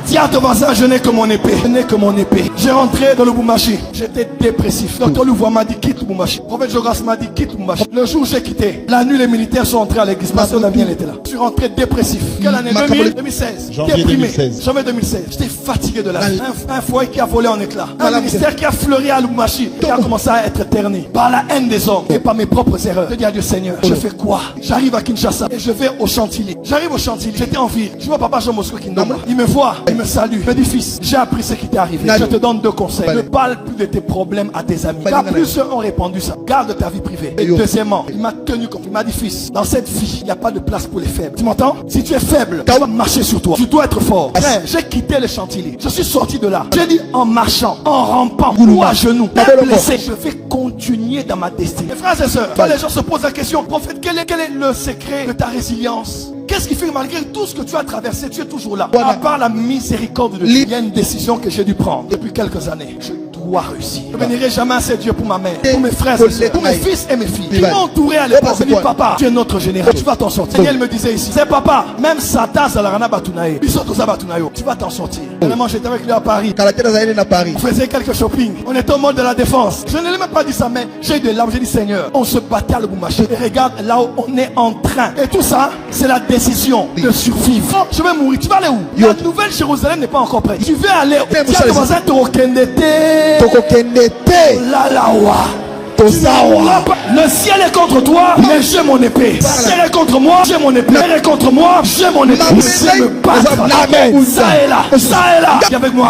Dis à ton voisin, je n'ai que mon épée. Je n'ai que mon épée. J'ai rentré dans le Lubumbashi. J'étais dépressif. Docteur Louvois m'a dit quitte Lubumbashi. Prophète Joras m'a dit quitte Lubumbashi. Le jour où j'ai quitté, la nuit les militaires sont entrés à l'église. Pasteur Damien était là. Je suis rentré dépressif. Quelle année? 2016. Janvier Déprimé. 2016. Janvier 2016. J'étais fatigué de la vie. Un foyer qui a volé en éclats. Un ministère qui a fleuri à Lubumbashi. Qui a commencé à être terni par la haine des hommes et par mes propres erreurs. Je dis à Dieu Seigneur, je fais quoi? J'arrive à Kinshasa et je vais au Chantilly. J'arrive au Chantilly. J'étais en ville. Je vois papa Jean Mosco qui il me voit, il me salue. Il me dit fils, j'ai appris ce qui t'est arrivé. Je te donne 2 conseils. Ne parle plus de tes problèmes à tes amis. Car plusieurs ont répondu ça. Garde ta vie privée. Et deuxièmement, il m'a tenu compte. Il m'a dit fils, dans cette vie, il n'y a pas de place pour les faibles. Tu m'entends? Si tu es faible, tu vas marcher sur toi. Tu dois être fort. Frère, j'ai quitté le Chantilly. Je suis sorti de là. J'ai dit en marchant, en rampant, ou à genoux, blessé, je vais continuer dans ma destinée. Mes frères et sœurs, quand les gens se posent la question, prophète, quel est le secret de ta résilience? Qu'est-ce qui fait que malgré tout ce que tu as traversé, tu es toujours là? À part la miséricorde de Dieu, il y a une décision que j'ai dû prendre depuis quelques années. Je dois réussir. Je ne bénirai jamais assez Dieu pour ma mère, pour mes frères et sœurs, pour mes fils et mes filles. Qui m'ont entouré à l'époque. Je me dis, papa, tu es notre général. Tu vas t'en sortir. Daniel me disait ici, c'est papa, même Satan, Salarana Batunaye. Tu vas t'en sortir. Finalement, j'étais avec lui à Paris. On faisait quelques shopping. On était au mode de la défense. Je ne lui ai même pas dit ça, mais j'ai eu de larmes. J'ai dit, Seigneur, on se battait à Lubumbashi. Et regarde là où on est en train. Et tout ça, c'est la décision de survivre. Oh, je vais mourir. Tu vas aller où? La nouvelle Jérusalem n'est pas encore prête. Tu veux aller où? Tu as commencé à te recandidate. Le ciel est contre toi, mais j'ai mon épée. Le ciel est contre moi, j'ai mon épée. Elle est contre moi, j'ai mon épée. Je me battre. Ça est là, ça est là. Viens avec moi.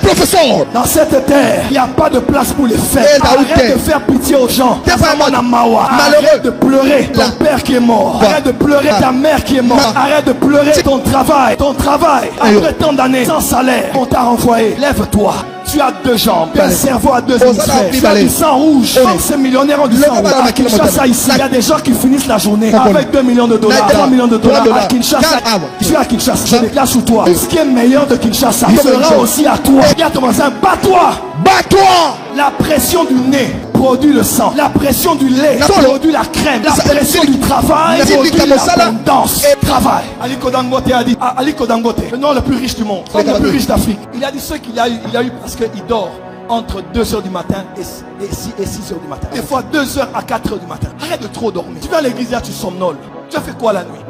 Professeur, dans cette terre, il n'y a pas de place pour les faibles. Arrête de faire pitié aux gens. Arrête de pleurer ton père qui est mort. Arrête de pleurer ta mère qui est morte. Arrête de pleurer ton travail. Ton travail, après tant d'années sans salaire, on t'a renvoyé. Lève-toi. Tu as 2 jambes, un cerveau à 2 hémisphères, tu as du sang rouge. Comme ces millionnaires ont du sang rouge. À Kinshasa ici, il y a des gens qui finissent la journée avec 2 millions de dollars, 3 millions de dollars. À Kinshasa, tu es à Kinshasa, je déclare sur toi. Ce qui est meilleur de Kinshasa sera aussi à toi. Il y a ton voisin, bats-toi. Bats-toi. La pression du nez produit le sang. La pression du lait produit la crème. La pression du travail produit l'abondance. Travail. Aliko Dangote a dit, Aliko Dangote, le nom le plus riche du monde, le plus riche d'Afrique. Il a dit ce qu'il a eu parce qu'il dort entre 2h du matin et 6h du matin. Des fois 2h à 4h du matin. Arrête de trop dormir. Tu vas à l'église et tu somnoles. Tu as fait quoi la nuit?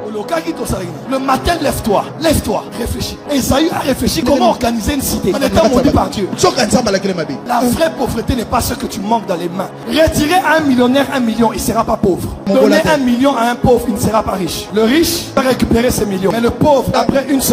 Le matin, lève-toi, réfléchis. Esaü a réfléchi comment organiser une cité en étant maudit par Dieu. La vraie pauvreté n'est pas ce que tu manques dans les mains. Retirer à un millionnaire 1 million, il ne sera pas pauvre. Donner 1 million à un pauvre, il ne sera pas riche. Le riche va récupérer ses millions. Mais le pauvre, après une semaine,